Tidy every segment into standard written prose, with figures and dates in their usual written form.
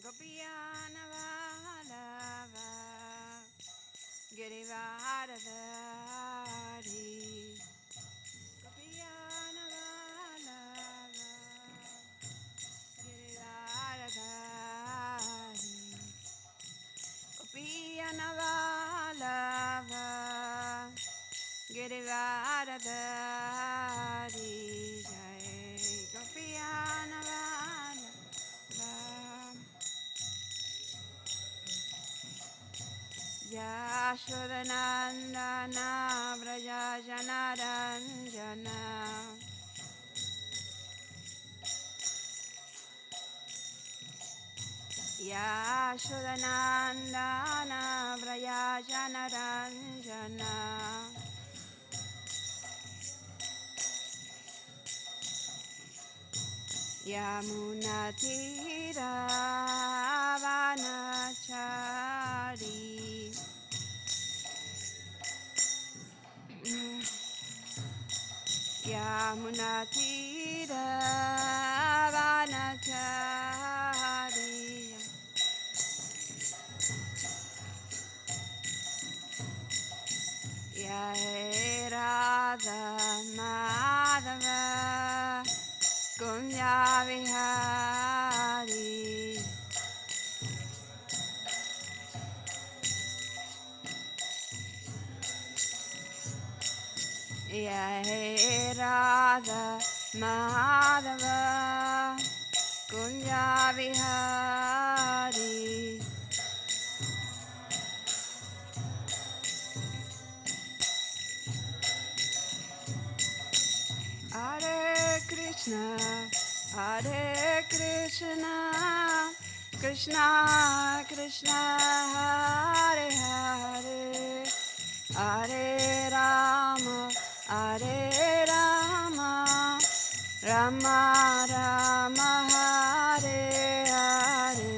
Gopiyana Vallabha Girivaradhari Gopiyana Vallabha Girivaradhari Gopiyana Vallabha Girivaradhari Jai Gopiyana Vallabha Yashodanandana Vraja Janaranjana Yashodanandana Vraja Janaranjana Yamunatira Vanachari Yamunatira Vanachari Hare Radha Madhava Kunya Vihari Hare Radha Madhava Kunya Vihari Hare Krishna, Krishna Krishna, Hare Hare, Hare Rama, Rama Rama, Hare Hare.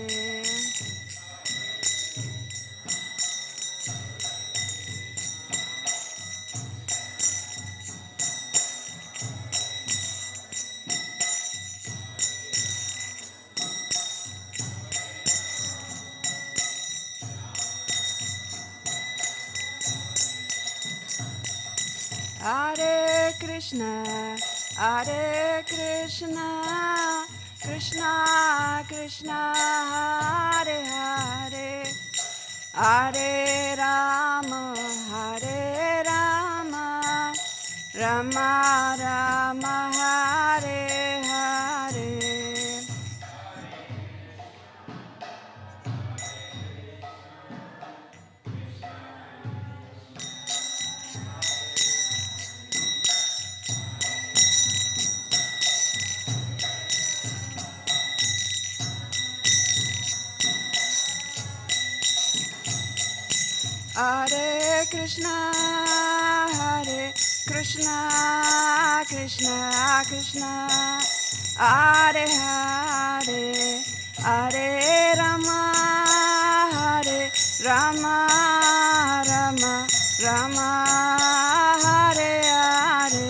Hare Krishna, Krishna Krishna, Hare Hare, Hare Rama, Rama Rama, Hare Hare. Hare Krishna, Krishna Krishna, Hare Hare, Hare Rama, Rama Rama, Hare Hare.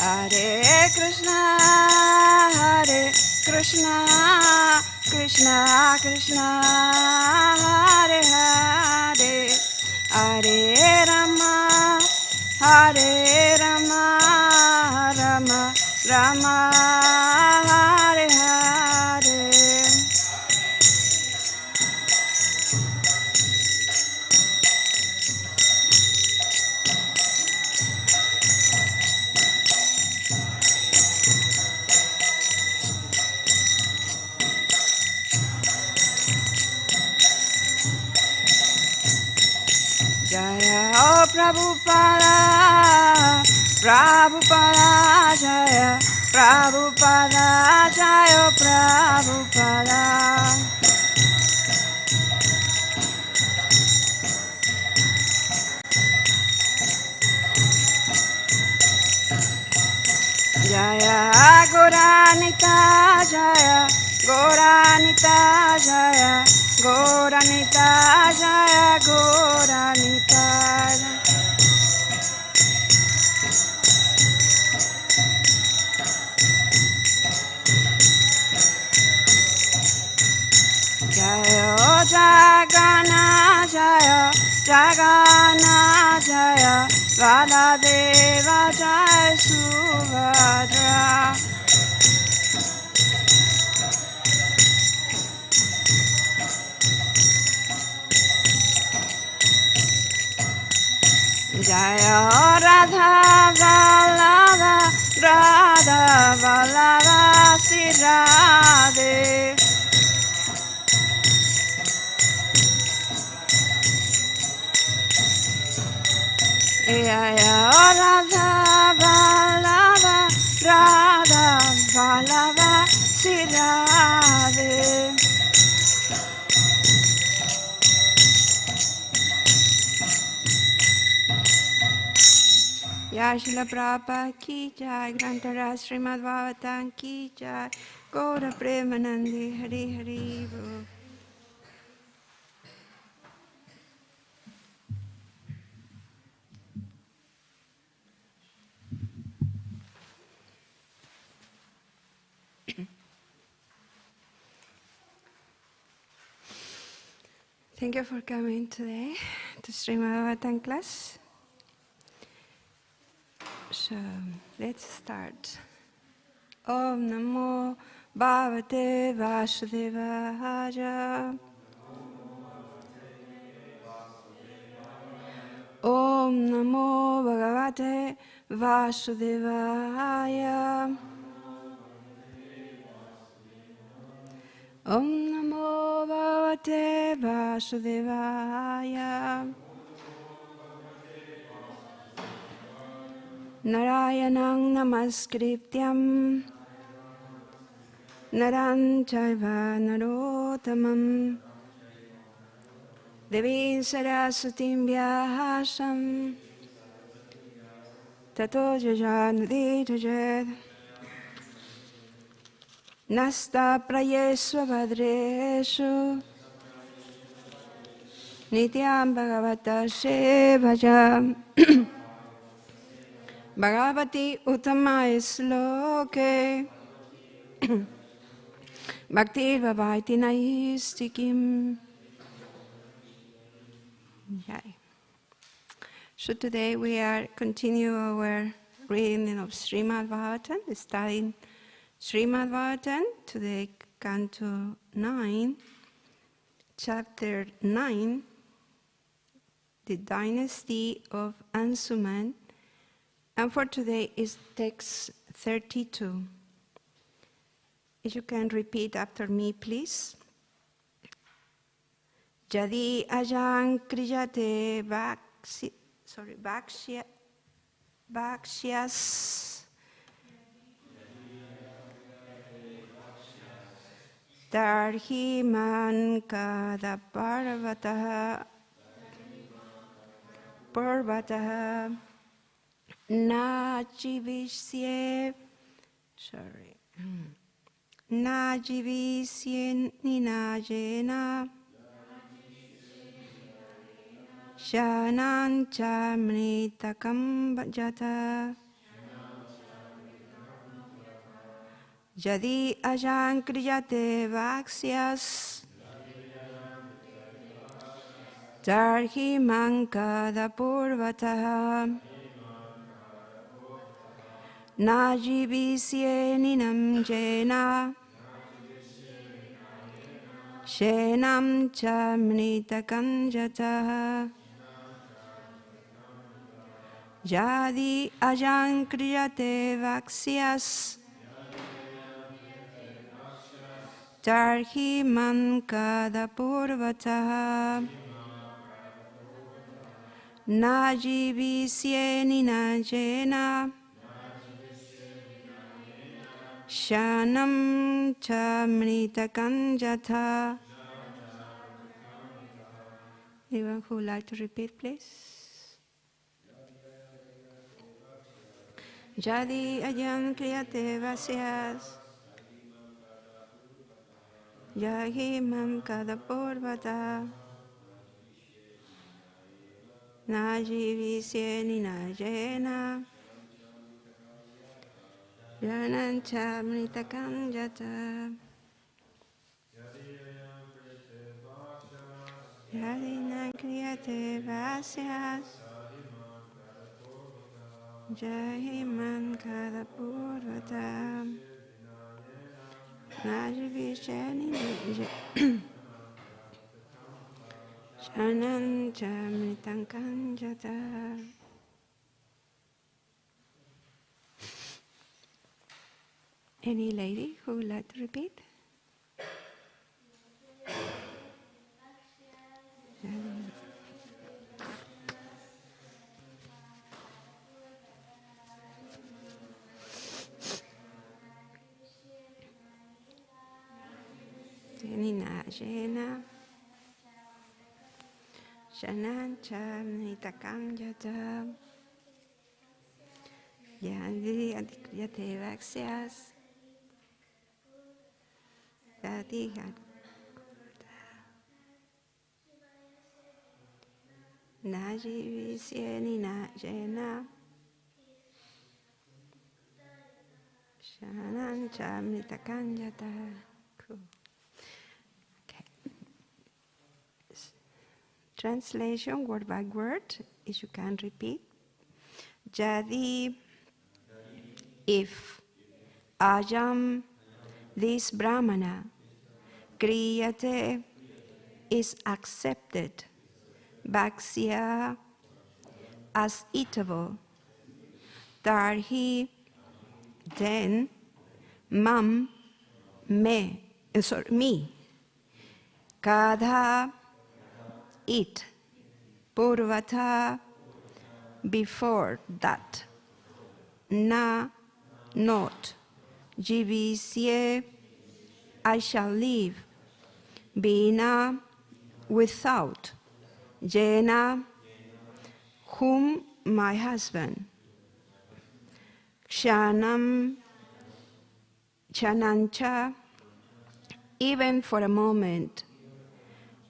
Hare Krishna, Krishna Krishna, Hare Hare, Hare Rama, Rama Hare Hare. Jaya Prabhupada, Jaya Prabhupada, Jaya Prabhupada. Jaya Goranita Jaya Goranita Jaya Goranita Jaya Goranita Jaya Jagana Jaya Jagana Jaya Valadeva Jaya Subhadra Jaya Radha Vallabha Radha Vallabha Sri Radhe Jaya Radha Vallabha Radha Vallabha Sri Radhe Jai Śrīla Prabhupada ki jai, Grantara Śrīmad Bhāgavatam ki jai, Gaura Premanandi Hari Hari Bol. Thank you for coming today to Śrīmad Bhāgavatam class. So, let's start. Om Namo Bhagavate Vasudevaya. Om Namo Bhagavate Vasudevaya. Om Namo Bhagavate Vasudevaya. Narayanang Namaskrityam Naran Chaiva Narottamam Devi Saraswatim Vyasam Tato Jajanuditajet Nasta Prayesva Vadreshu Nityam Bhagavata Sevajam Bhagavati Uttamai Sloke Bhakti Vavaiti Naistikim. Okay. So today we are continue our reading of Śrīmad Bhāgavatam, studying Śrīmad Bhāgavatam, today Canto 9, Chapter 9, the Dynasty of Ansuman. And for today is text 32. If you can repeat after me, please. Jadi ajang kriyate bhakshyas tarhi man kada parvataha na jivisye ninajena shanan chamritakam bhajata jadi ajang kriyate bhakshyas tarhi mankada purvataha najivisye ninam jena shenam chamritakam jataha jadi ajang kriyate bhakshyas tarhi mankada purvataha najivisye ninajena shanam chamritakam jatha. Anyone who would like to repeat, please? Jadi ayam kriyate vasyas. Yahi mam kada purvata. Najivisye ninajena. Yanancha mritakam jata. Yadina kriyate vasyas. Jahiman kada purvata. Najivishani Shanancha mritankan jata. Any lady who would like to repeat? Nina Jena Shanancha Nitakam Jata Yandi Adikriyate Vakshyas Yadi Naji Visyeni Jena Shanancha Nitakam Jata. Cool. Translation word by word, if you can repeat. Jadi, if Ajam, this Brahmana, Kriyate, is accepted, Bhaksya, as eatable, Tarhi, then, Mam, me, Kadha, it, Purvata, before that, Na, not, Jivisye, I shall live, Bina, without, Jena, whom my husband, Kshanam, Chanancha, even for a moment,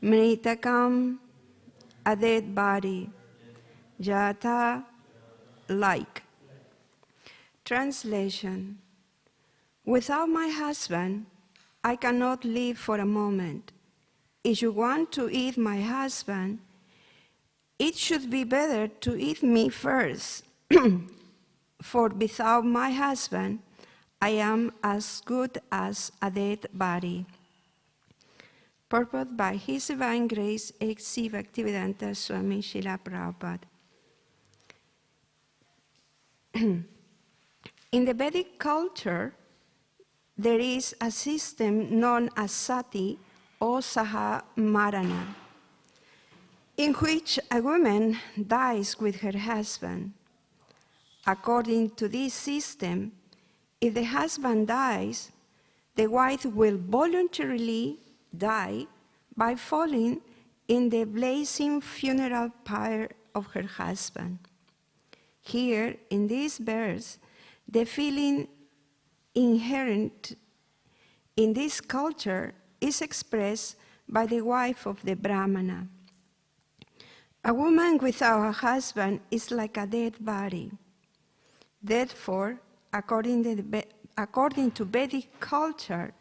Mritakam, a dead body, Jata, like. Translation. Without my husband, I cannot live for a moment. If you want to eat my husband, it should be better to eat me first. For without my husband, I am as good as a dead body. Purport by His Divine Grace, A.C. Bhaktivedanta Swami Śrīmad Bhāgavatam. In the Vedic culture, there is a system known as sati or saha marana, in which a woman dies with her husband. According to this system, if the husband dies, the wife will voluntarily die by falling in the blazing funeral pyre of her husband. Here, in this verse, the feeling inherent in this culture is expressed by the wife of the Brahmana. A woman without a husband is like a dead body. Therefore, according to Vedic culture,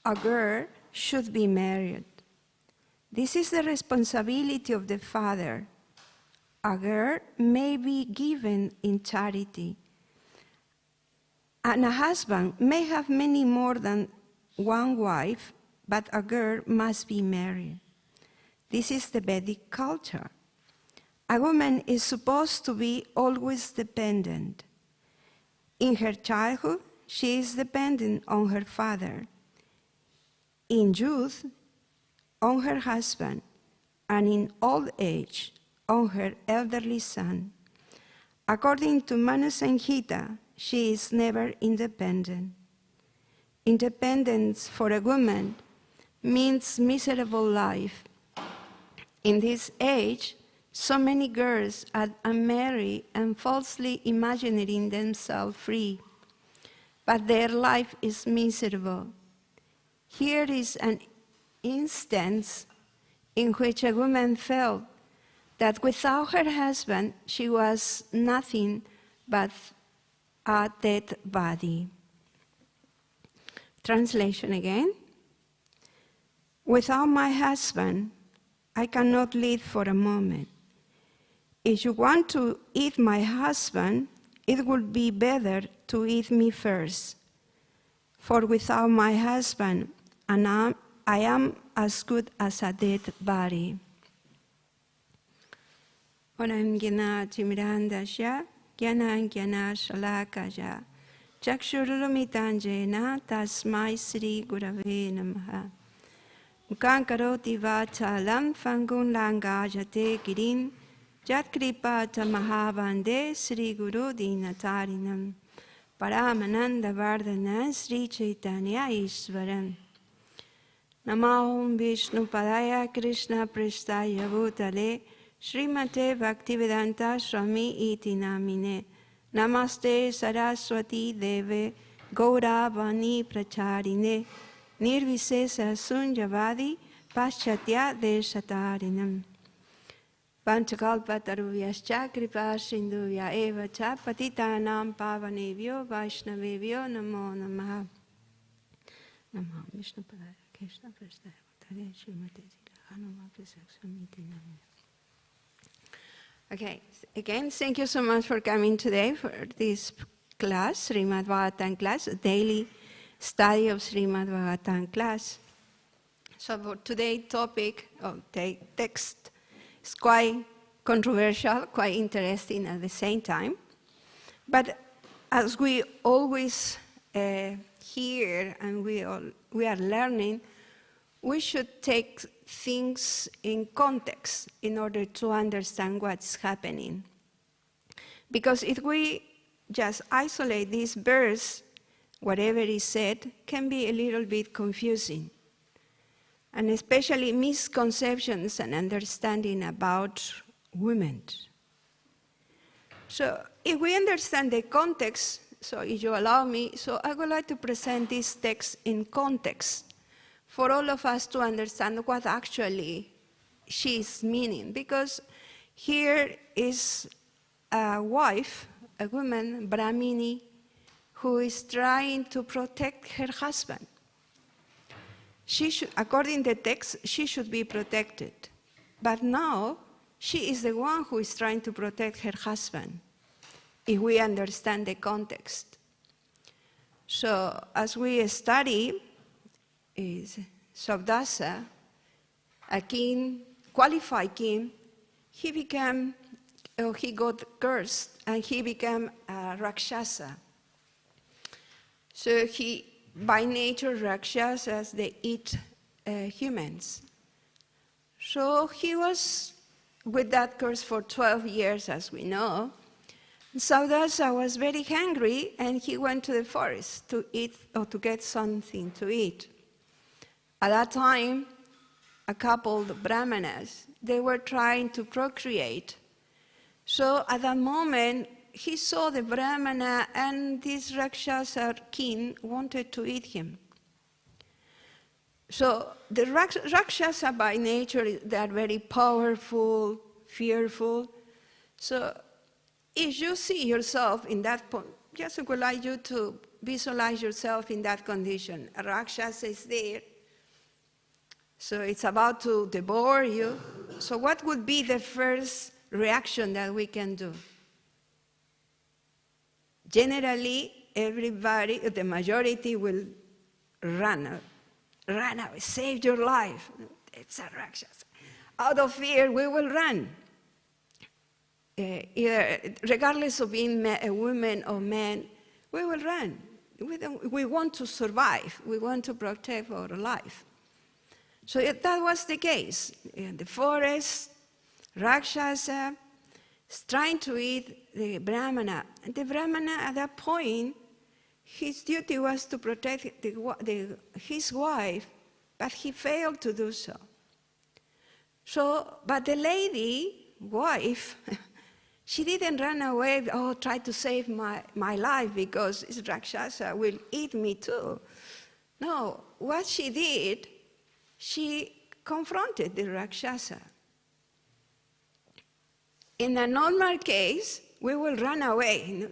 a girl should be married. This is the responsibility of the father. A girl may be given in charity, and a husband may have many more than one wife, but a girl must be married. This is the Vedic culture. A woman is supposed to be always dependent. In her childhood, she is dependent on her father. In youth, on her husband, and in old age, on her elderly son. According to Manu Sanghita, she is never independent. Independence for a woman means miserable life. In this age, So many girls are unmarried and falsely imagining themselves free, but their life is miserable. Here is an instance in which a woman felt that without her husband, she was nothing but a dead body. Translation again. Without my husband, I cannot live for a moment. If you want to eat my husband, it would be better to eat me first. For without my husband, I am as good as a dead body. Oram Gyana Timirandasya, Gyana Gyana Shalakaya, Chakshurumitanjena, Tasmai Sri Gurave Namaha. Mukhaṁ karoti vācālam, Phangun langājate girim, Jat kripa tamahāvande, Sri Guru Dinatarinam, Paramananda Vardhana, Sri Chaitanya Ishvaram. Namahum Vishnu Padaya Krishna Prestaya Bhutale, Śrīmate Bhaktivedanta Swami iti namine. Namaste Saraswati Deve, Gauravani Pracharine, Nirvisesa Sunjavadi, Paschatya Deshatarinam. Panchakalpa Taruvyaschā Kripa Sindhuvya Eva Cha Patitānām Pavanevyo Vaishnavevyo Namo Namaha. Namo Vishnu Padaya Krishna Prestaya Bhutale Śrīmate Hanuman Swami iti namine. Okay, again, thank you so much for coming today for this class, Śrīmad Bhāgavatam class, a daily study of Śrīmad Bhāgavatam class. So for today's topic, text is quite controversial, quite interesting at the same time. But as we always hear and we are learning, we should take things in context in order to understand what's happening. Because if we just isolate this verse, whatever is said can be a little bit confusing, and especially misconceptions and understanding about women. So if we understand the context, so if you allow me, so I would like to present this text in context for all of us to understand what actually she's meaning. Because here is a wife, a woman, Brahmini, who is trying to protect her husband. She should, according to the text, she should be protected. But now, she is the one who is trying to protect her husband, if we understand the context. So, as we study, is Savdasa, a king, qualified king, he got cursed and he became a Rakshasa. So by nature, Rakshasas, they eat humans. So he was with that curse for 12 years, as we know. Savdasa was very hungry and he went to the forest to eat or to get something to eat. At that time, a couple, the Brahmanas, they were trying to procreate. So at that moment, he saw the Brahmana and this Rakshasa king wanted to eat him. So the Rakshasa by nature, they are very powerful, fearful. So if you see yourself in that point, just I would like you to visualize yourself in that condition. A Rakshasa is there. So it's about to devour you. So what would be the first reaction that we can do? Generally, everybody, the majority will run away, save your life. It's a Rakshasa. Out of fear, we will run. Regardless of being a woman or man, we will run. We want to survive. We want to protect our life. So that was the case. In the forest, Rakshasa is trying to eat the Brahmana. And the Brahmana, at that point, his duty was to protect his wife, but he failed to do so. But the lady, wife, she didn't run away, try to save my life because this Rakshasa will eat me too. No, what she did, she confronted the Rakshasa. In a normal case, we will run away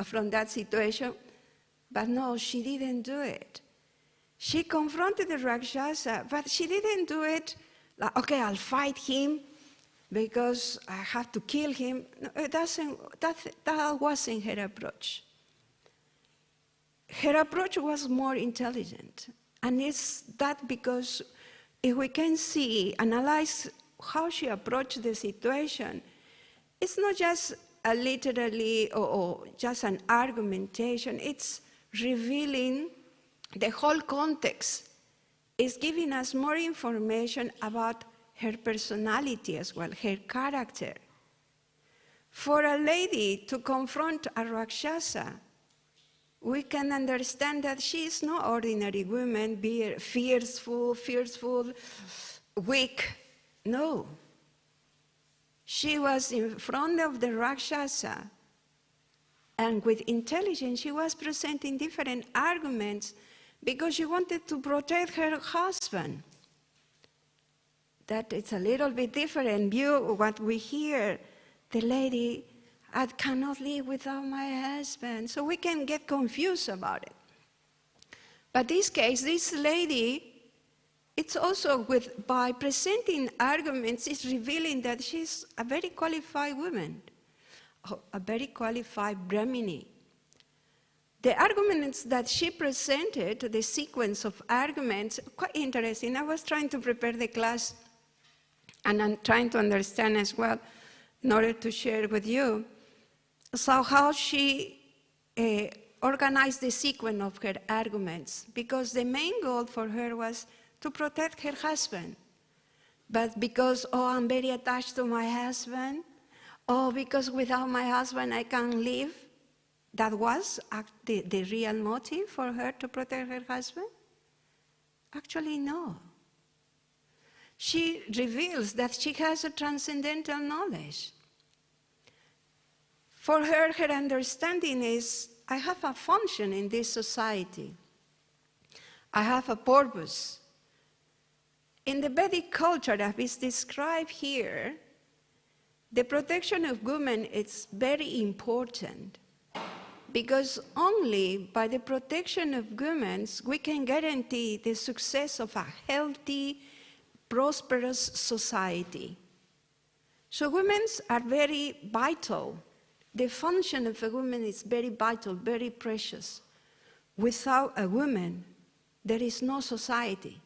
from that situation, but no, she didn't do it. She confronted the Rakshasa, but she didn't do it like, okay, I'll fight him because I have to kill him. No, that wasn't her approach. Her approach was more intelligent. And it's that because if we can analyze how she approached the situation, it's not just a literally or just an argumentation, it's revealing the whole context. It's giving us more information about her personality as well, her character. For a lady to confront a Rakshasa, we can understand that she is no ordinary woman, be fearful, weak. No. She was in front of the Rakshasa, and with intelligence, she was presenting different arguments because she wanted to protect her husband. That it's a little bit different view of what we hear. The lady, I cannot live without my husband. So we can get confused about it. But this case, this lady, it's also by presenting arguments, it's revealing that she's a very qualified woman, a very qualified Brahmini. The arguments that she presented, the sequence of arguments, quite interesting. I was trying to prepare the class, and I'm trying to understand as well, in order to share with you. So how she organized the sequence of her arguments, because the main goal for her was to protect her husband. But because, I'm very attached to my husband, because without my husband I can't live, that was the real motive for her to protect her husband? Actually, no. She reveals that she has a transcendental knowledge. For her, her understanding is, I have a function in this society. I have a purpose. In the Vedic culture that is described here, the protection of women is very important, because only by the protection of women we can guarantee the success of a healthy, prosperous society. So women are very vital. The function of a woman is very vital, very precious. Without a woman, there is no society.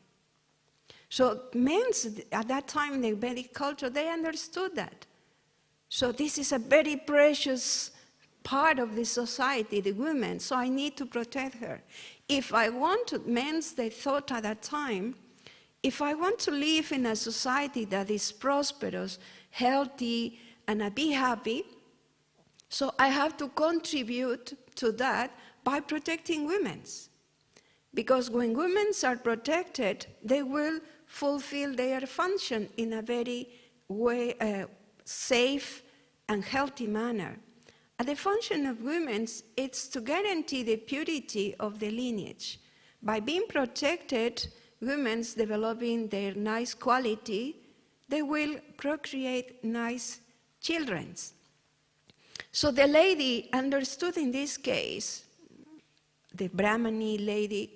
So men at that time in the Vedic culture, they understood that. So this is a very precious part of the society, the woman, so I need to protect her. If I want to, they thought at that time, if I want to live in a society that is prosperous, healthy, and be happy, so I have to contribute to that by protecting women. Because when women are protected, they will fulfill their function in a very safe and healthy manner. And the function of women is to guarantee the purity of the lineage. By being protected, women developing their nice quality, they will procreate nice children. So the lady understood in this case, the Brahmani lady,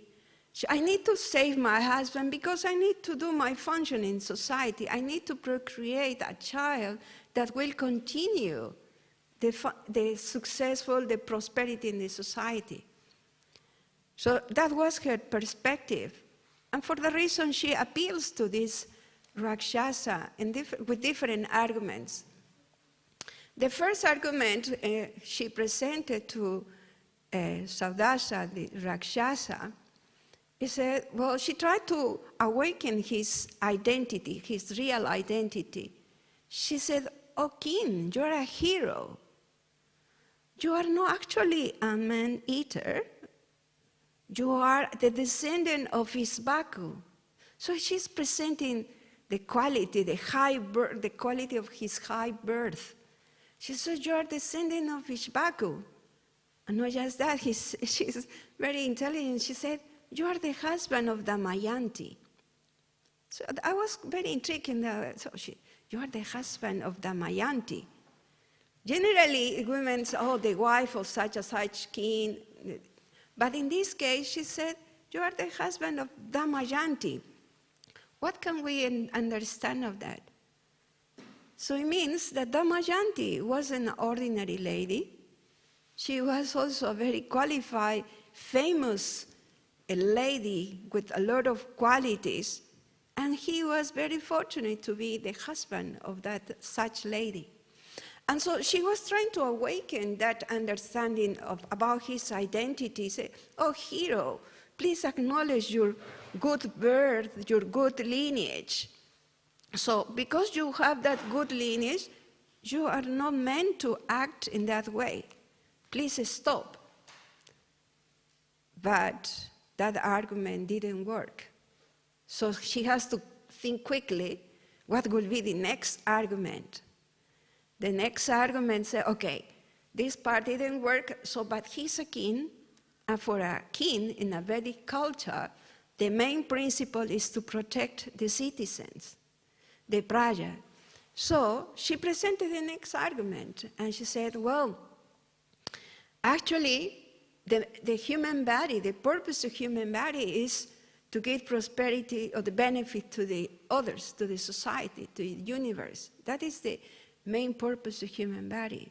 I need to save my husband because I need to do my function in society. I need to procreate a child that will continue the prosperity in the society. So that was her perspective. And for the reason she appeals to this Rakshasa with different arguments. The first argument she presented to Saudasa, the Rakshasa, is that, she tried to awaken his identity, his real identity. She said, "Oh, king, you're a hero. You are not actually a man-eater. You are the descendant of Isbaku." So she's presenting the quality, the quality of his high birth. She said, you are descendant of Ishbaku. And not just that, she's very intelligent. She said, you are the husband of Damayanti. So I was very intrigued in that. So you are the husband of Damayanti. Generally, women say, oh, the wife of such and such king. But in this case, she said, you are the husband of Damayanti. What can we understand of that? So it means that Damayanti was an ordinary lady. She was also a very qualified, famous lady with a lot of qualities. And he was very fortunate to be the husband of such lady. And so she was trying to awaken that understanding about his identity. Say, oh, hero, please acknowledge your good birth, your good lineage. So because you have that good lineage, you are not meant to act in that way. Please stop. But that argument didn't work. So she has to think quickly, what will be the next argument? The next argument says, okay, this part didn't work, but he's a king, and for a king in a Vedic culture, the main principle is to protect the citizens, the praja. So she presented the next argument, and she said, well, actually, the human body, the purpose of human body is to give prosperity or the benefit to the others, to the society, to the universe. That is the main purpose of human body.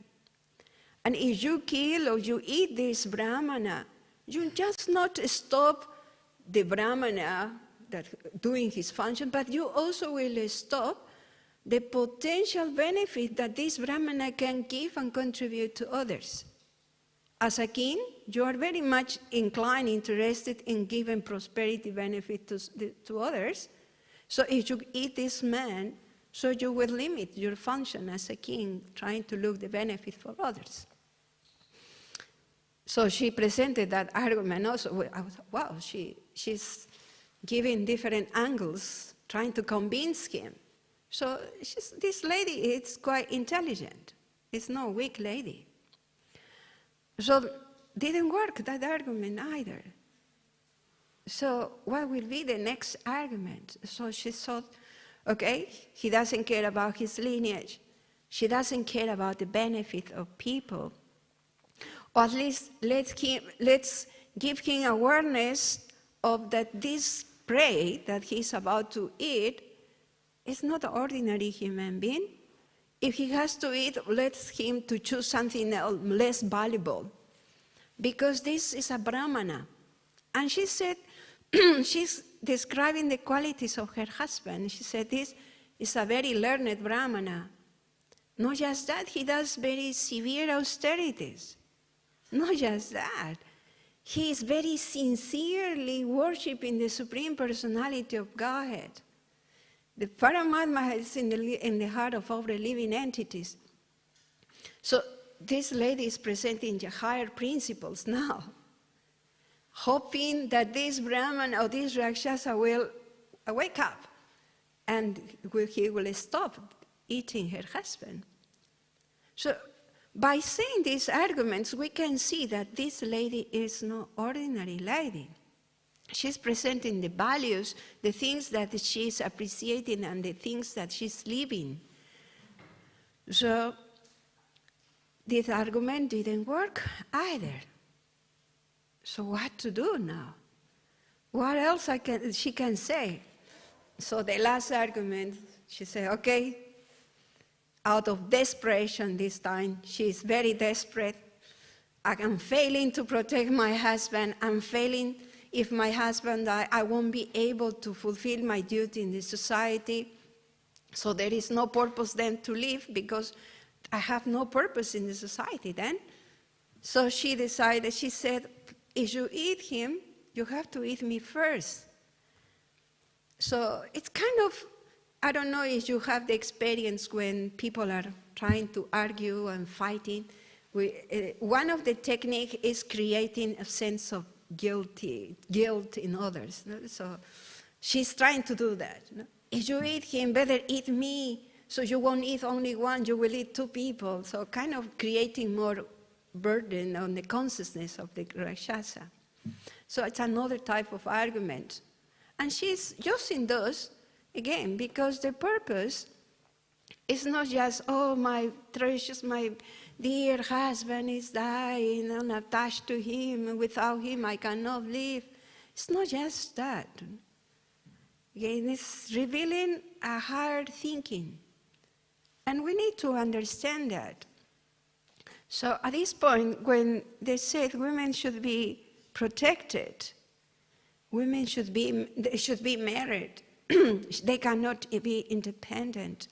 And if you kill or you eat this brahmana, you just not stop the brahmana that doing his function, but you also will stop the potential benefit that this brahmana can give and contribute to others. As a king, you are very much inclined, interested in giving prosperity benefit to others. So if you eat this man, so you will limit your function as a king, trying to look the benefit for others. So she presented that argument also. I was, wow, she's giving different angles, trying to convince him. So this lady is quite intelligent. It's no weak lady. So didn't work, that argument either. So what will be the next argument? So she thought, okay, he doesn't care about his lineage. She doesn't care about the benefit of people. Or at least let's give him awareness of that this prey that he's about to eat is not an ordinary human being. If he has to eat, let him to choose something else, less valuable. Because this is a brahmana. And she said, she's describing the qualities of her husband. She said, this is a very learned brahmana. Not just that, he does very severe austerities. Not just that, he is very sincerely worshiping the Supreme Personality of Godhead. The Paramatma is in the heart of all the living entities. So this lady is presenting the higher principles now, hoping that this Brahman or this Rakshasa will wake up and he will stop eating her husband. So by saying these arguments, we can see that this lady is no ordinary lady. She's presenting the values, the things that she's appreciating and the things that she's living. So this argument didn't work either. So what to do now? What else she can say? So the last argument, she said, okay, out of desperation this time, she's very desperate. I am failing to protect my husband. I'm failing. If my husband dies, I won't be able to fulfill my duty in the society. So there is no purpose then to live because I have no purpose in the society then. So she decided, she said, if you eat him, you have to eat me first. So it's kind of, I don't know if you have the experience when people are trying to argue and fighting. One of the techniques is creating a sense of guilt in others. No? So she's trying to do that. No? if you eat him, better eat me. So you won't eat only one, you will eat two people. So kind of creating more burden on the consciousness of the Rakshasa. So it's another type of argument. And she's using those, again, because the purpose is not just, oh, my precious, my dear husband is dying, I'm attached to him, and without him I cannot live. It's not just that. Again, it's revealing a higher thinking. And we need to understand that. So at this point, when they said women should be protected, women should be married, they cannot be independent.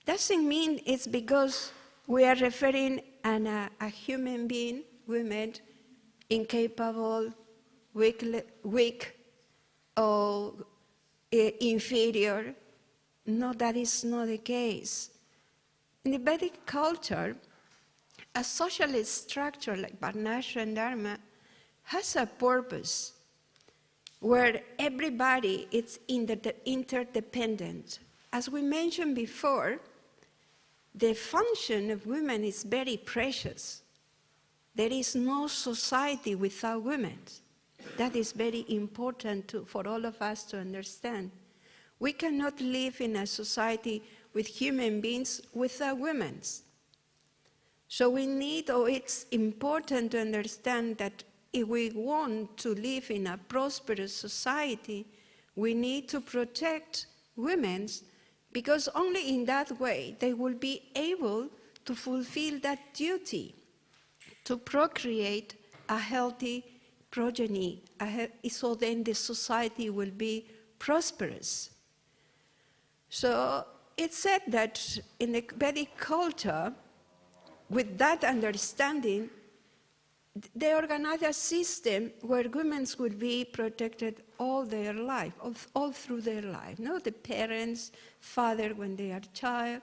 Doesn't mean it's because we are referring to a human being, women, incapable, weak, or inferior. No, that is not the case. In the Vedic culture, a socialist structure like Varnashram and Dharma has a purpose where everybody is interdependent. As we mentioned before, the function of women is very precious. There is no society without women. That is very important for all of us to understand. We cannot live in a society with human beings without women. So we need, or it's important to understand that if we want to live in a prosperous society, we need to protect women, because only in that way they will be able to fulfill that duty, to procreate a healthy progeny, so then the society will be prosperous. So it's said that in the Vedic culture, with that understanding, they organize a system where women will be protected all their life, all through their life. No, the parents, father when they are child,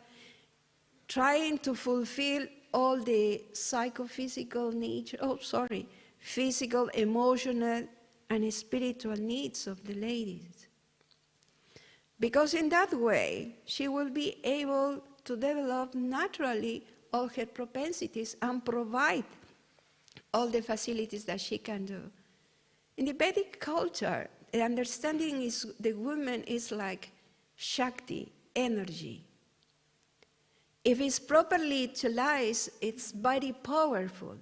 trying to fulfill all the psychophysical physical, emotional, and spiritual needs of the ladies. Because in that way, she will be able to develop naturally all her propensities and provide all the facilities that she can do. In the Vedic culture, the understanding is the woman is like Shakti, energy. If it's properly utilized, it's very powerful.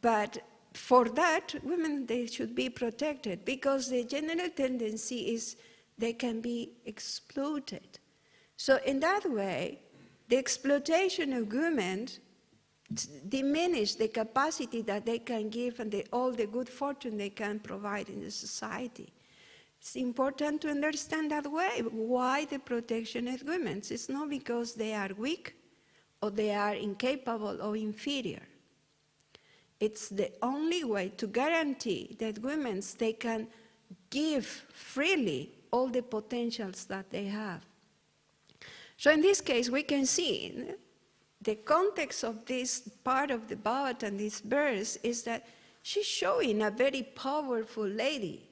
But for that, women, they should be protected, because the general tendency is they can be exploited. So in that way, the exploitation of women diminish the capacity that they can give and all the good fortune they can provide in the society. It's important to understand that way, why the protection of women. It's not because they are weak or they are incapable or inferior. It's the only way to guarantee that women, they can give freely all the potentials that they have. So in this case, we can see the context of this part of the Bhagavatam, this verse, is that she's showing a very powerful lady,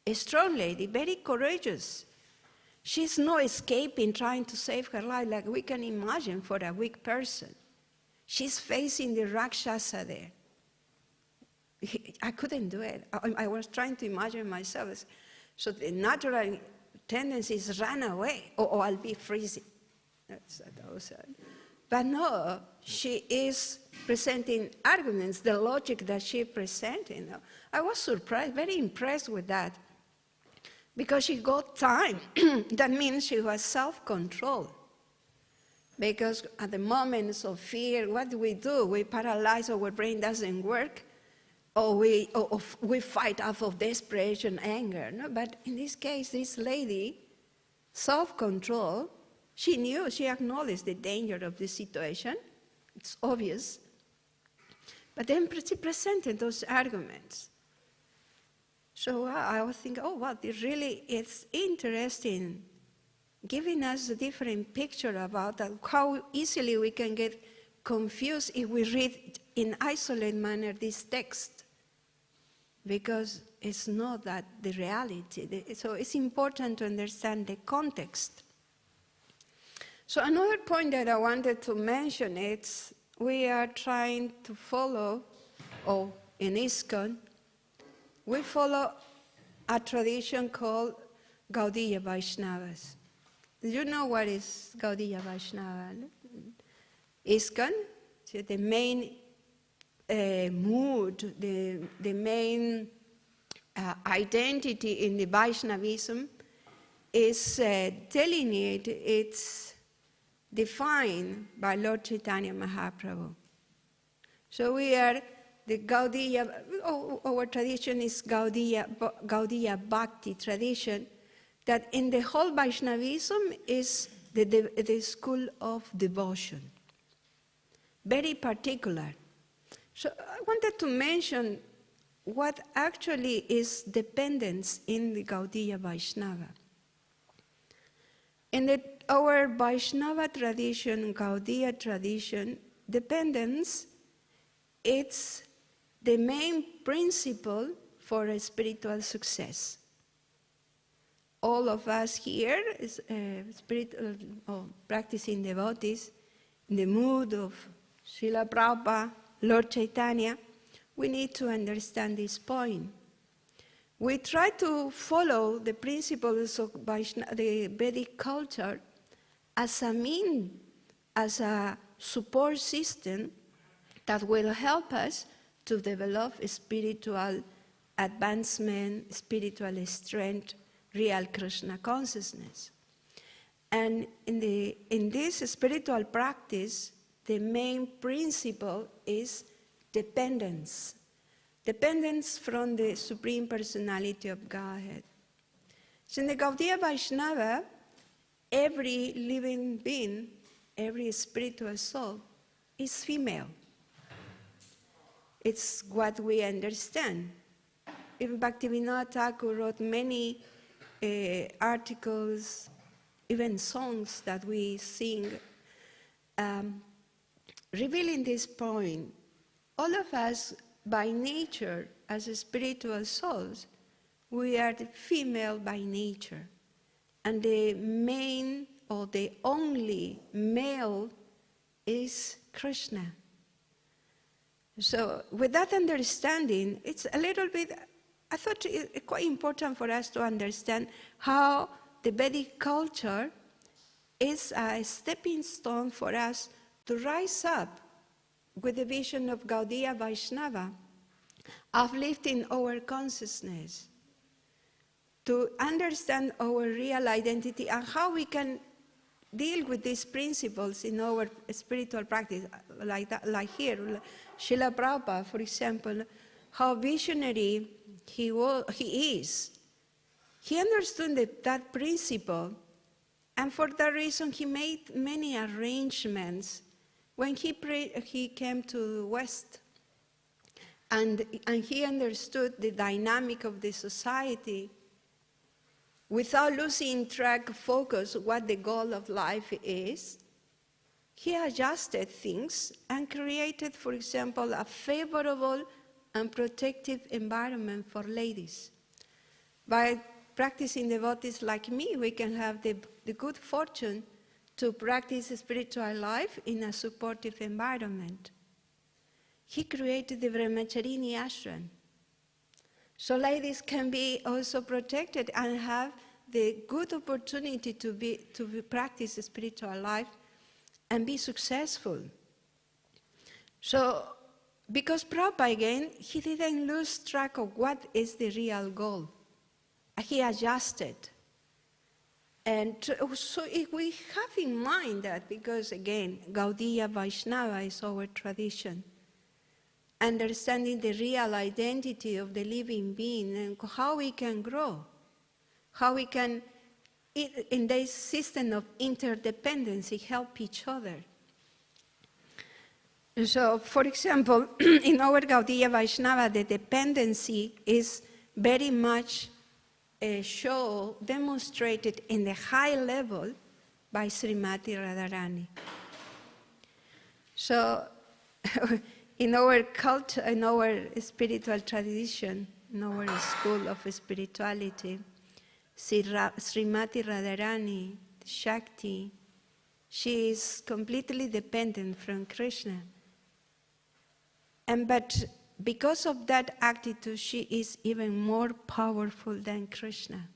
a strong lady, very courageous. She's not escaping, trying to save her life like we can imagine for a weak person. She's facing the Rakshasa there. I couldn't do it. I was trying to imagine myself. So the natural tendency is run away, or I'll be freezing. That's what I was saying. But no, she is presenting arguments, the logic that she presented. I was surprised, very impressed with that, because she got time. That means she was self-control. Because at the moments of fear, what do? We paralyze, our brain doesn't work, or we fight out of desperation, anger. No? But in this case, this lady, self-control, she knew, she acknowledged the danger of the situation. It's obvious. But then she presented those arguments. So I was thinking, oh, wow, this really is interesting, giving us a different picture about that, how easily we can get confused if we read in isolated manner this text. Because is not that the reality. So it's important to understand the context. So another point that I wanted to mention is we are trying to follow, or in ISKCON, we follow a tradition called Gaudiya Vaishnavas. Do you know what is Gaudiya Vaishnava? ISKCON, so the main mood, the main identity in the Vaishnavism is delineated, it's defined by Lord Chaitanya Mahaprabhu. So we are the Gaudiya, our tradition is Gaudiya Bhakti tradition, that in the whole Vaishnavism is the school of devotion. Very particular. So I wanted to mention what actually is dependence in the Gaudiya Vaishnava. In our Vaishnava tradition, Gaudiya tradition, dependence, it's the main principle for a spiritual success. All of us here, practicing devotees, in the mood of Srila Prabhupada, Lord Chaitanya, we need to understand this point. We try to follow the principles of the Vedic culture as a means, as a support system that will help us to develop spiritual advancement, spiritual strength, real Krishna consciousness. And in this spiritual practice, the main principle is dependence. Dependence from the Supreme Personality of Godhead. So in the Gaudiya Vaishnava, every living being, every spiritual soul is female. It's what we understand. Even Bhaktivedanta Thakur wrote many articles, even songs that we sing, revealing this point. All of us, by nature, as spiritual souls, we are the female by nature. And the main or the only male is Krishna. So with that understanding, it's a little bit, I thought it quite important for us to understand how the Vedic culture is a stepping stone for us to rise up with the vision of Gaudiya Vaishnava, uplifting our consciousness, to understand our real identity and how we can deal with these principles in our spiritual practice, like here, Srila Prabhupada, for example, how visionary he is. He understood that principle, and for that reason he made many arrangements when he came to the West, and he understood the dynamic of the society without losing track of focus what the goal of life is. He adjusted things and created, for example, a favorable and protective environment for ladies. By practicing devotees like me, we can have the good fortune to practice spiritual life in a supportive environment. He created the Brahmacharini ashram. So ladies can be also protected and have the good opportunity to practice spiritual life and be successful. So, because Prabhupada, again, he didn't lose track of what is the real goal. He adjusted. And so if we have in mind that, because again, Gaudiya Vaishnava is our tradition, understanding the real identity of the living being and how we can grow, how we can, in this system of interdependency, help each other. So, for example, in our Gaudiya Vaishnava, the dependency is very much demonstrated in the high level by Srimati Radharani. So, in our culture, in our spiritual tradition, in our school of spirituality, Srimati Radharani, Shakti, she is completely dependent from Krishna. But because of that attitude, she is even more powerful than Krishna.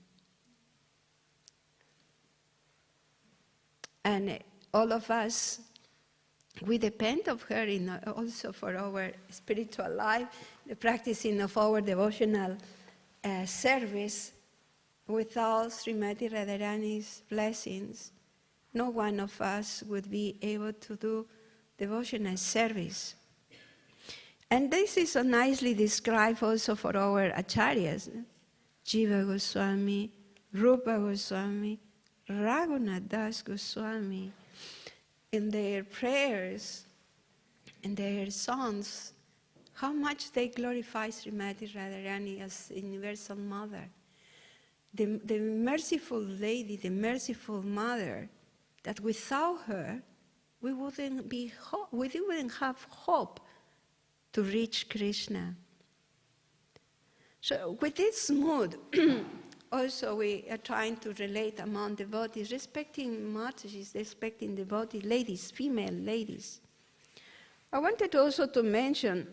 And all of us, we depend on her also for our spiritual life, the practicing of our devotional service. Without Srimati Radharani's blessings, no one of us would be able to do devotional service. And this is so nicely described also for our acharyas. Jiva Goswami, Rupa Goswami, Raghunath Das Goswami, in their prayers, in their songs, how much they glorify Srimati Radharani as Universal Mother. The merciful lady, the merciful mother, that without her, we wouldn't have hope to reach Krishna. So with this mood, also we are trying to relate among devotees, respecting Mataji's, respecting devotees, ladies, female ladies. I wanted also to mention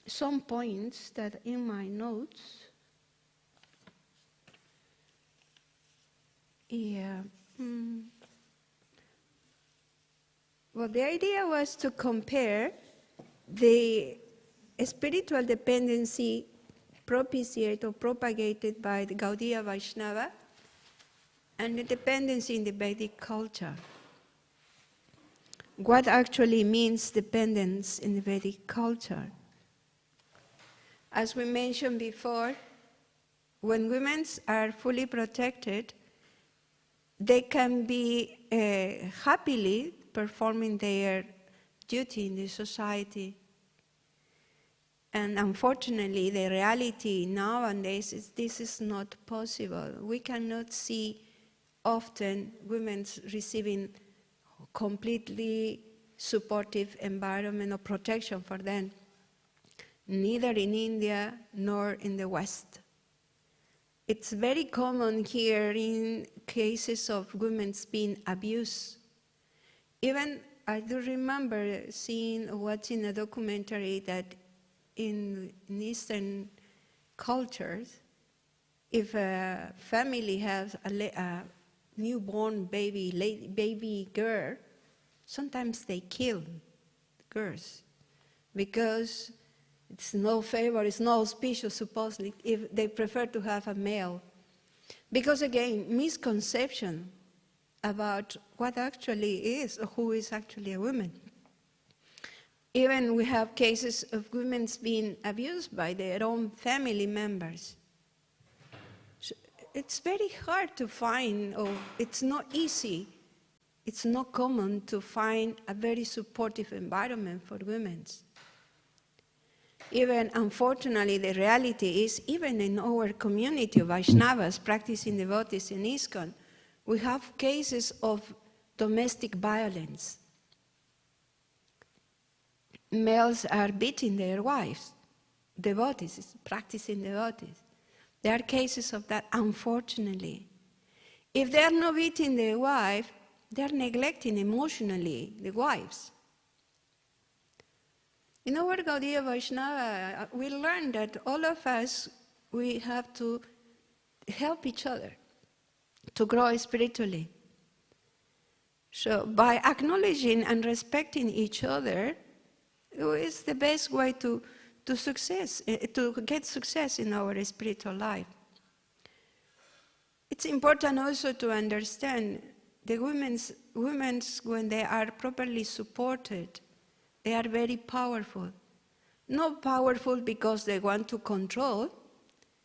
some points that in my notes. Yeah. Well, the idea was to compare the spiritual dependency propitiated or propagated by the Gaudiya Vaishnava and the dependency in the Vedic culture. What actually means dependence in the Vedic culture? As we mentioned before, when women are fully protected, they can be happily performing their duty in the society. And unfortunately, the reality nowadays is this is not possible. We cannot see often women receiving completely supportive environment or protection for them, neither in India nor in the West. It's very common here in cases of women being abused. Even I do remember watching a documentary that in Eastern cultures, if a family has a newborn baby girl, sometimes they kill girls because it's no favor, it's no auspicious, supposedly, if they prefer to have a male. Because again, misconception about what actually is, or who is actually a woman. Even we have cases of women being abused by their own family members. So it's very hard to find, or it's not easy, it's not common to find a very supportive environment for women. Even, unfortunately, the reality is, even in our community of Vaishnavas practicing devotees in ISKCON, we have cases of domestic violence. Males are beating their wives, devotees, practicing devotees. There are cases of that, unfortunately. If they are not beating their wife, they are neglecting emotionally the wives. In our Gaudiya Vaishnava, we learned that all of us, we have to help each other to grow spiritually. So by acknowledging and respecting each other, is the best way to get success in our spiritual life. It's important also to understand the women's when they are properly supported, they are very powerful. Not powerful because they want to control,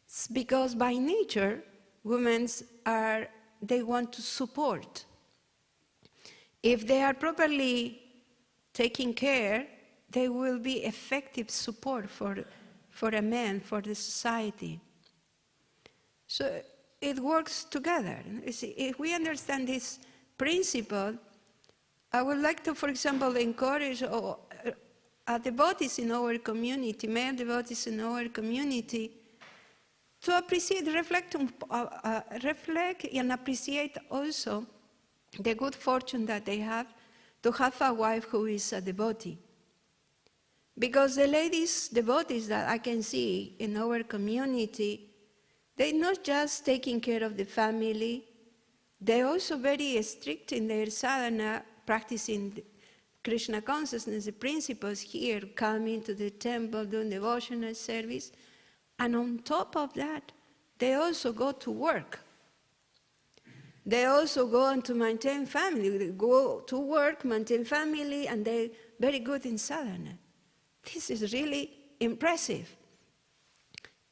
it's because by nature, they want to support. If they are properly taken care, they will be effective support for a man, for the society. So it works together. You see, if we understand this principle, I would like to, for example, encourage devotees in our community, male devotees in our community, to appreciate, reflect and appreciate also the good fortune that they have to have a wife who is a devotee. Because the ladies devotees that I can see in our community, they're not just taking care of the family, they're also very strict in their sadhana, practicing Krishna consciousness, the principles here, coming to the temple, doing devotional service. And on top of that, they also go to work. They also go on to maintain family. They go to work, maintain family, and they're very good in sadhana. This is really impressive.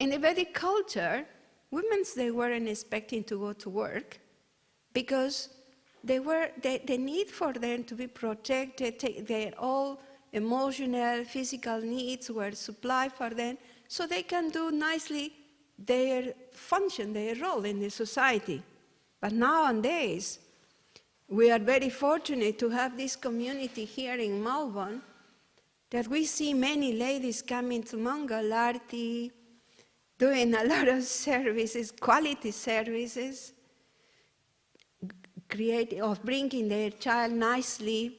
In the Vedic culture, women, they weren't expecting to go to work because the need for them to be protected, their all emotional, physical needs were supplied for them so they can do nicely their function, their role in the society. But nowadays, we are very fortunate to have this community here in Melbourne that we see many ladies coming to Mangal Arti, doing a lot of services, quality services, bringing their child nicely,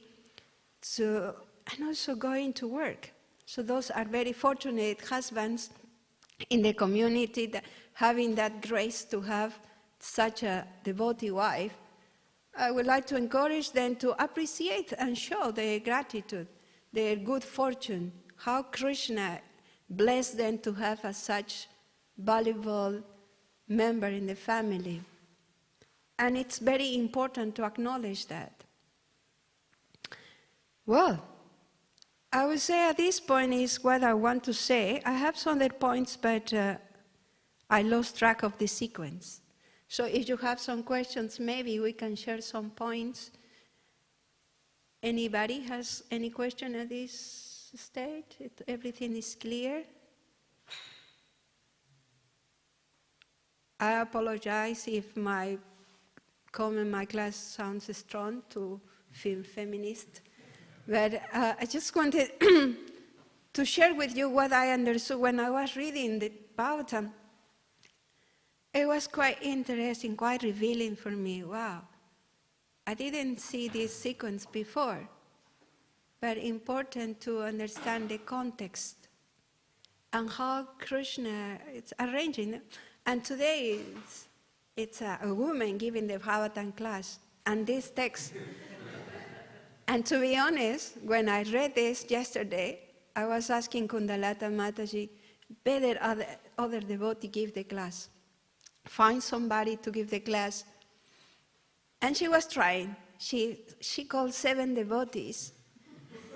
and also going to work. So those are very fortunate husbands in the community that having that grace to have such a devotee wife. I would like to encourage them to appreciate and show their gratitude, their good fortune, how Krishna blessed them to have such valuable member in the family. And it's very important to acknowledge that. Well, I would say at this point is what I want to say. I have some other points, but I lost track of the sequence. So if you have some questions, maybe we can share some points. Anybody has any question at this stage? Everything is clear? I apologize if my comment, my class sounds strong to feel feminist, but I just wanted to share with you what I understood when I was reading the Bhagavatam. It was quite interesting, quite revealing for me. Wow, I didn't see this sequence before, but important to understand the context and how Krishna is arranging it. And today it's a woman giving the Bhagavatam class, and this text. And to be honest, when I read this yesterday, I was asking Kundalata Mataji, better other devotee give the class. Find somebody to give the class. And she was trying. She called 7 devotees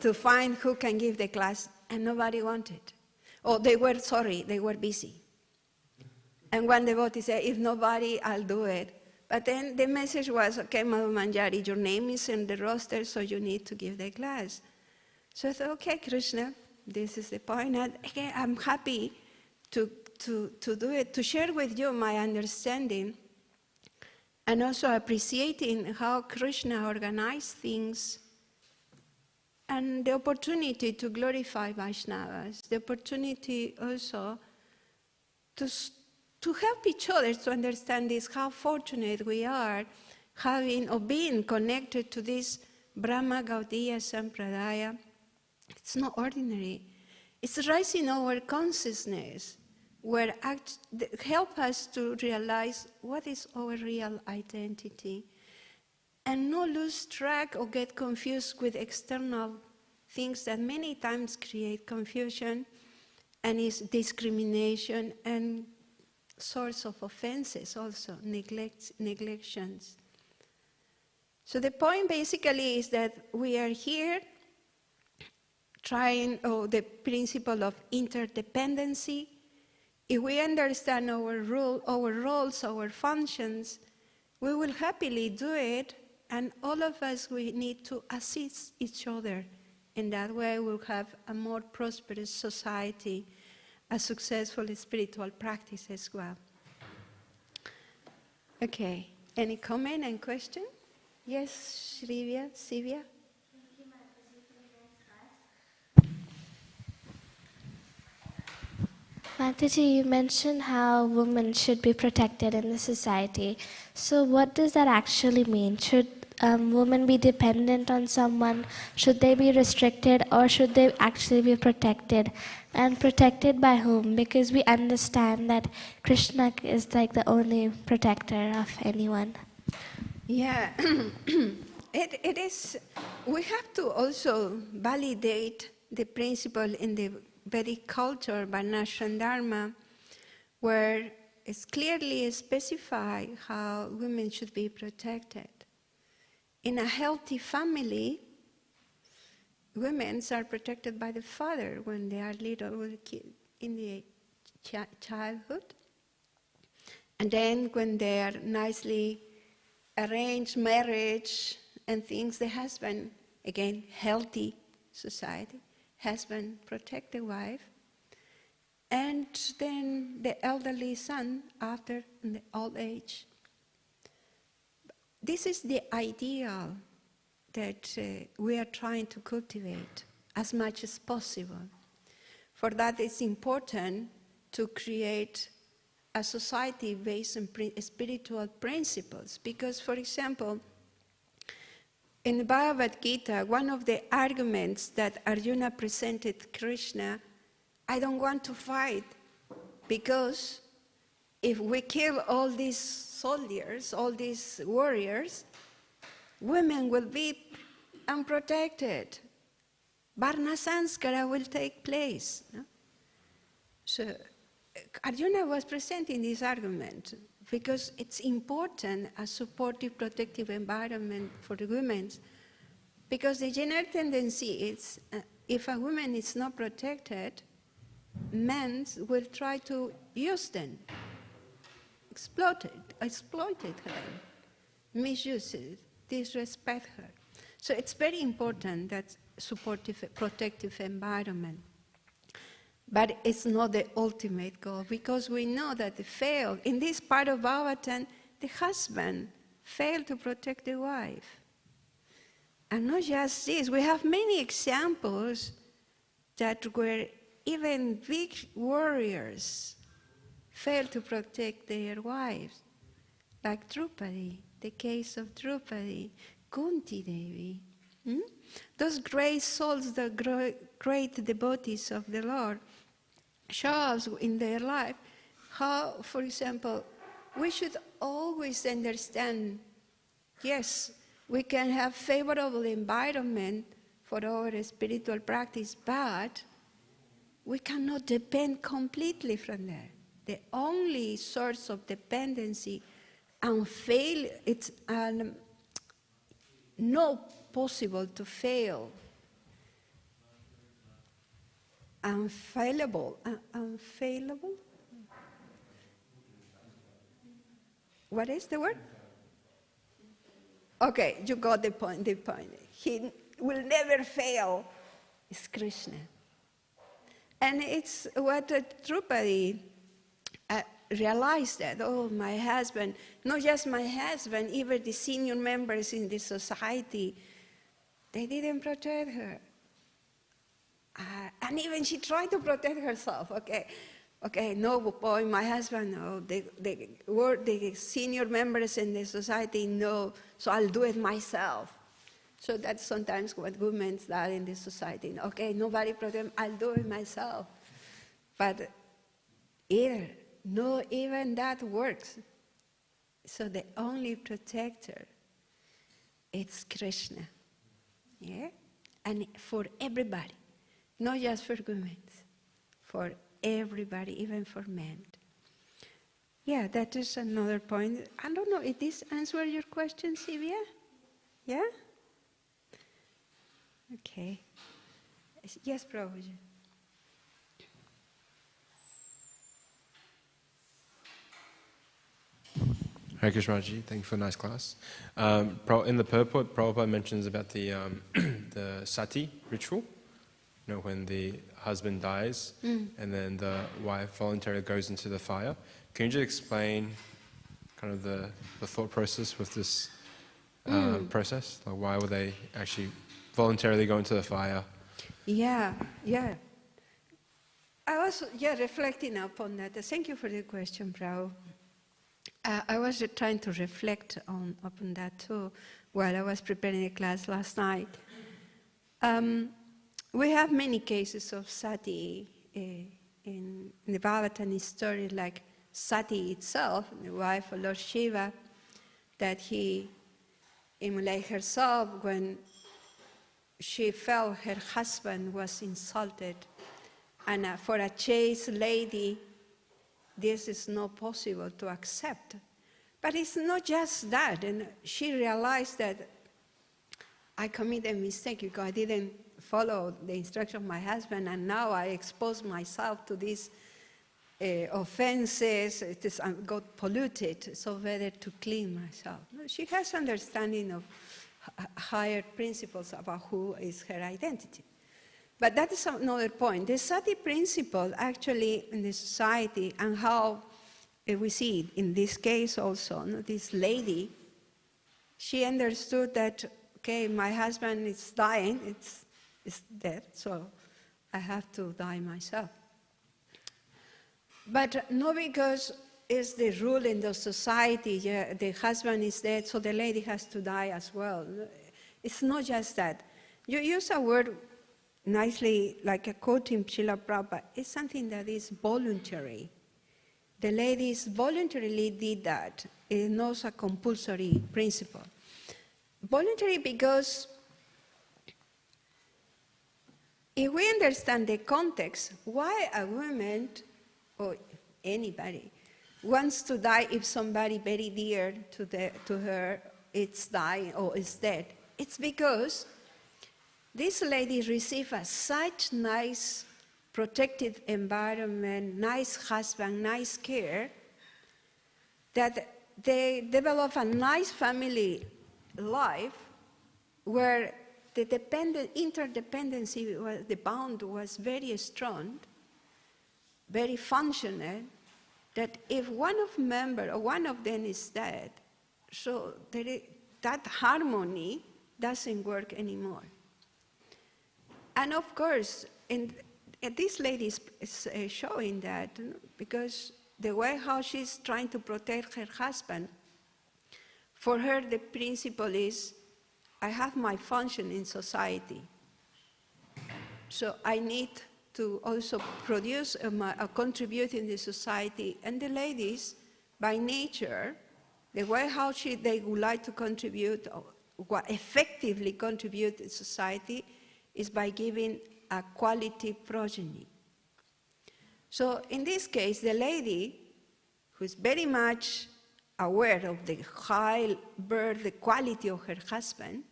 to find who can give the class, and nobody wanted. Oh, they were busy. And one devotee said, if nobody, I'll do it. But then the message was, okay, Madhu Manjari, your name is in the roster, so you need to give the class. So I thought, okay, Krishna, this is the point. And again, I'm happy to do it, to share with you my understanding, and also appreciating how Krishna organized things, and the opportunity to glorify Vaishnavas, the opportunity also to help each other to understand this, how fortunate we are having or being connected to this Brahma Gaudiya Sampradaya. It's not ordinary. It's raising our consciousness, where help us to realize what is our real identity and not lose track or get confused with external things that many times create confusion and is discrimination and source of offenses also, neglections. So the point basically is that we are here trying the principle of interdependency. If we understand our roles, our functions, we will happily do it, and all of us, we need to assist each other. In that way, we'll have a more prosperous society, a successful spiritual practice as well. Okay, any comment and question? Yes, Sylvia? Mataji, you mentioned how women should be protected in the society. So what does that actually mean? Should women be dependent on someone? Should they be restricted, or should they actually be protected? And protected by whom? Because we understand that Krishna is like the only protector of anyone. Yeah, it is. We have to also validate the principle in the Vedic culture, Varnashram Dharma, where it's clearly specified how women should be protected. In a healthy family, women are protected by the father when they are little in the childhood. And then when they are nicely arranged marriage and things, the husband, again, healthy society, husband protect the wife. And then the elderly son after in the old age. This is the ideal that we are trying to cultivate as much as possible. For that, it's important to create a society based on spiritual principles. Because, for example, in the Bhagavad Gita, one of the arguments that Arjuna presented Krishna, I don't want to fight because if we kill all these soldiers, all these warriors, women will be unprotected. Varna Sanskara will take place. No? So Arjuna was presenting this argument because it's important a supportive, protective environment for the women, because the general tendency is if a woman is not protected, men will try to use them, exploit her, misuse it, disrespect her. So it's very important that supportive, protective environment. But it's not the ultimate goal, because we know that in this part of Bhagavatam, the husband failed to protect the wife. And not just this, we have many examples that where even big warriors failed to protect their wives, like Draupadi, the case of Draupadi, Kunti Devi. Those great souls, the great devotees of the Lord, show us in their life how, for example, we should always understand, yes, we can have favorable environment for our spiritual practice, but we cannot depend completely from that. The only source of dependency and fail, it's not possible to fail. Unfailable. What is the word? Okay, you got the point. He will never fail. It's Krishna. And it's what Draupadi realized that, oh, my husband, not just my husband, even the senior members in the society, they didn't protect her. And even she tried to protect herself. Okay, no point, my husband, no, the senior members in the society, no, so I'll do it myself. So that's sometimes what women do in the society. Okay, nobody protect, I'll do it myself. But here, no, even that works. So the only protector, it's Krishna. Yeah? And for everybody, not just for women, for everybody, even for men. Yeah, that is another point. I don't know, if this answers your question, Sylvia? Yeah? Okay. Yes, Prabhupada. Hare Krishna Ji, thank you for a nice class. In the purport, Prabhupada mentions about the the sati ritual, you know, when the husband dies and then the wife voluntarily goes into the fire. Can you just explain kind of the thought process with this process? Like, why would they actually voluntarily go into the fire? Yeah. I was reflecting upon that. Thank you for the question, Prabhu. I was trying to reflect upon that too while I was preparing the class last night. We have many cases of sati in the Bhagavatam story, like Sati itself, the wife of Lord Shiva, that he immolated herself when she felt her husband was insulted. And for a chaste lady, this is not possible to accept. But it's not just that. And she realized that I committed a mistake because I didn't follow the instruction of my husband, and now I expose myself to these offenses. I got polluted, so better to clean myself. She has understanding of higher principles about who is her identity. But that is another point. The sati principle actually in the society, and how we see it in this case also, this lady, she understood that, okay, my husband is dying, it's dead, so I have to die myself. But not because it's the rule in the society, the husband is dead, so the lady has to die as well. It's not just that. You use a word nicely, like a quoting Srila Prabhupada, it's something that is voluntary. The ladies voluntarily did that. It's not a compulsory principle. Voluntary because if we understand the context, why a woman or anybody wants to die if somebody very dear to her is dying or is dead, it's because this lady received such nice protected environment, nice husband, nice care, that they develop a nice family life where the interdependency, the bond was very strong, very functional, that if one of member or one of them is dead, so that harmony doesn't work anymore. And of course, this lady is showing that, because the way how she's trying to protect her husband, for her the principle is, I have my function in society. So I need to also produce a contribute in the society. And the ladies, by nature, the way how they would like to contribute, or effectively contribute to society, is by giving a quality progeny. So in this case, the lady, who's very much aware of the high birth, the quality of her husband,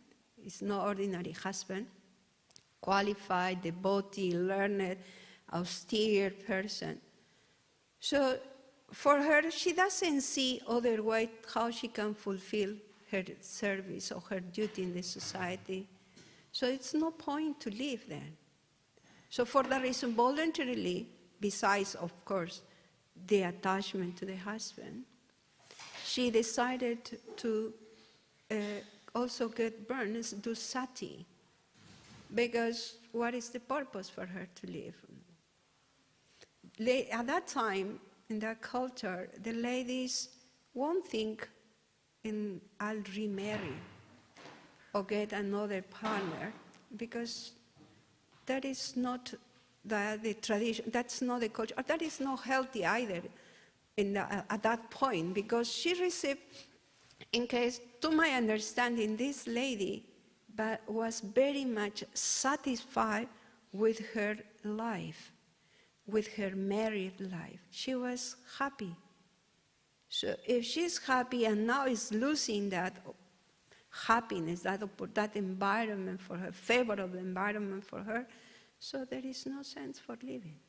is no ordinary husband, qualified, devoted, learned, austere person. So for her, she doesn't see other way how she can fulfill her service or her duty in the society. So it's no point to live then. So for that reason, voluntarily, besides, of course, the attachment to the husband, she decided to also get born, do sati, because what is the purpose for her to live? At that time, in that culture, the ladies won't think I'll remarry or get another partner, because that is not the tradition, that's not the culture, that is not healthy either at that point, because she received, in case, to my understanding, this lady was very much satisfied with her life, with her married life. She was happy. So if she's happy and now is losing that happiness, that environment for her, favorable environment for her, so there is no sense for living.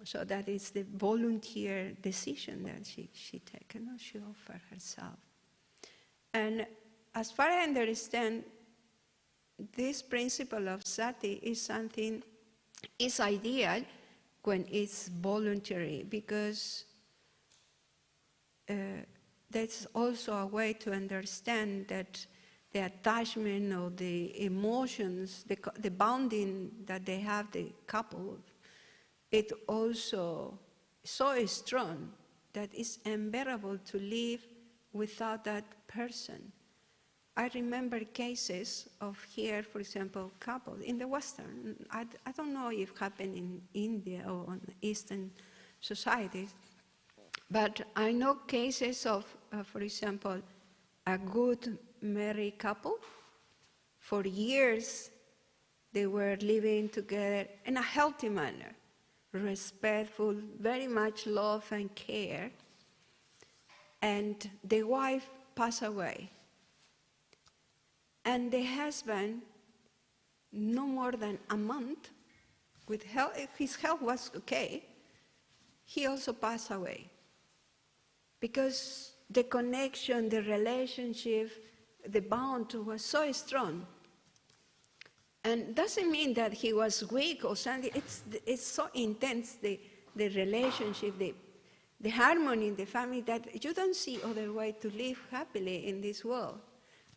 So that is the volunteer decision that she taken, she offered herself. And as far as I understand, this principle of sati is something, is ideal when it's voluntary, because that's also a way to understand that the attachment or the emotions, the bonding that they have, the couple, it also so strong that it's unbearable to live without that person. I remember cases of here, for example, couples in the Western, I don't know if it happened in India or in Eastern societies, but I know cases of, for example, a good married couple. For years, they were living together in a healthy manner, respectful, very much love and care, and the wife passed away. And the husband, no more than a month, with health, his health was okay, he also passed away. Because the connection, the relationship, the bond was so strong. And doesn't mean that he was weak or something, it's so intense, the relationship, the harmony in the family, that you don't see other way to live happily in this world.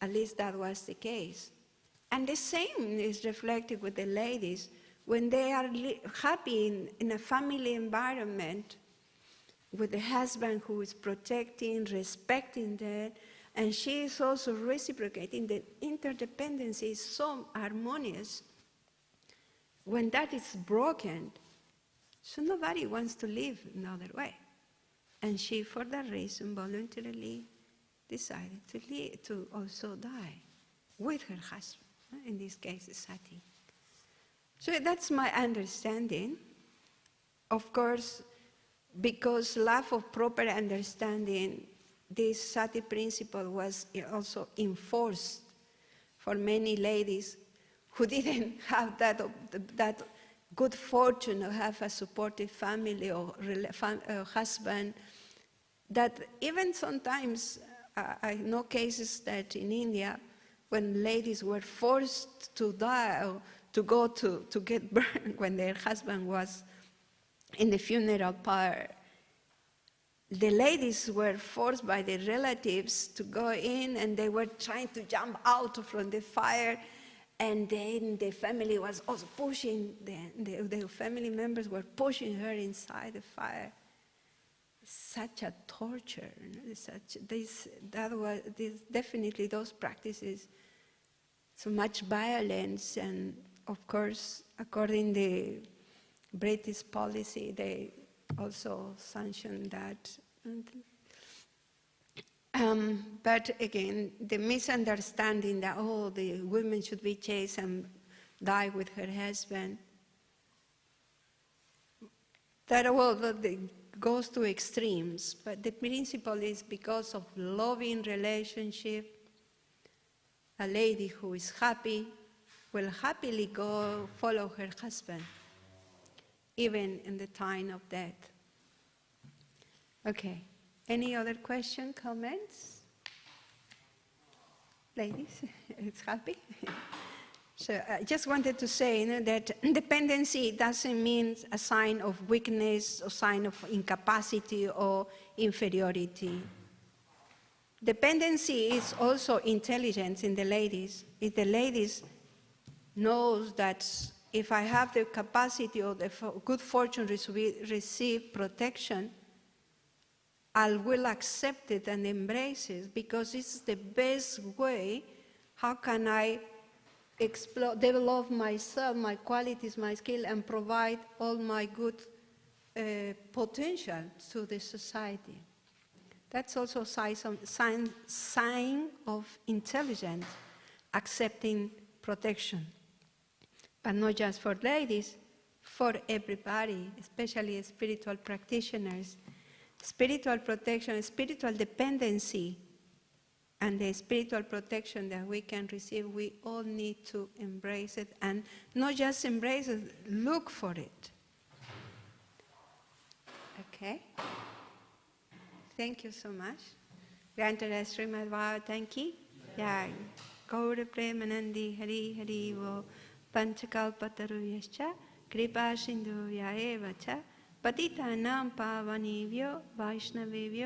At least that was the case. And the same is reflected with the ladies. When they are happy in a family environment, with the husband who is protecting, respecting them, and she is also reciprocating, the interdependency is so harmonious. When that is broken, so nobody wants to live another way. And she, for that reason, voluntarily decided to also die with her husband, in this case, Sati. So that's my understanding. Of course, because lack of proper understanding, this Sati principle was also enforced for many ladies who didn't have that good fortune to have a supportive family or husband, that even sometimes, I know cases that in India, when ladies were forced to die or to go to get burned when their husband was in the funeral pyre, the ladies were forced by their relatives to go in, and they were trying to jump out from the fire, and then the family was also pushing, the family members were pushing her inside the fire. Such a torture, definitely those practices, so much violence, and of course, according to the British policy, they also sanctioned that. But again, the misunderstanding that, the women should be chaste and die with her husband, that goes to extremes. But the principle is because of loving relationship, a lady who is happy will happily go follow her husband, even in the time of death. Okay, any other question, comments? Ladies, it's happy? So I just wanted to say that dependency doesn't mean a sign of weakness or sign of incapacity or inferiority. Dependency is also intelligence in the ladies. If the ladies knows that if I have the capacity or the good fortune to receive protection, I will accept it and embrace it, because it's the best way. How can I develop myself, my qualities, my skill, and provide all my good potential to the society? That's also a sign of intelligence, accepting protection. But not just for ladies, for everybody, especially spiritual practitioners. Spiritual protection, spiritual dependency, and the spiritual protection that we can receive, we all need to embrace it, and not just embrace it, look for it. Okay? Thank you so much. Granted as Śrīmad Bhāgavatam ki jai. Gaura Premanandi Hari Hari Vo Panchakalpataruyascha Kripa Sindhuvya Eva Cha Patitanam Pavanivyo Vaishnavivyo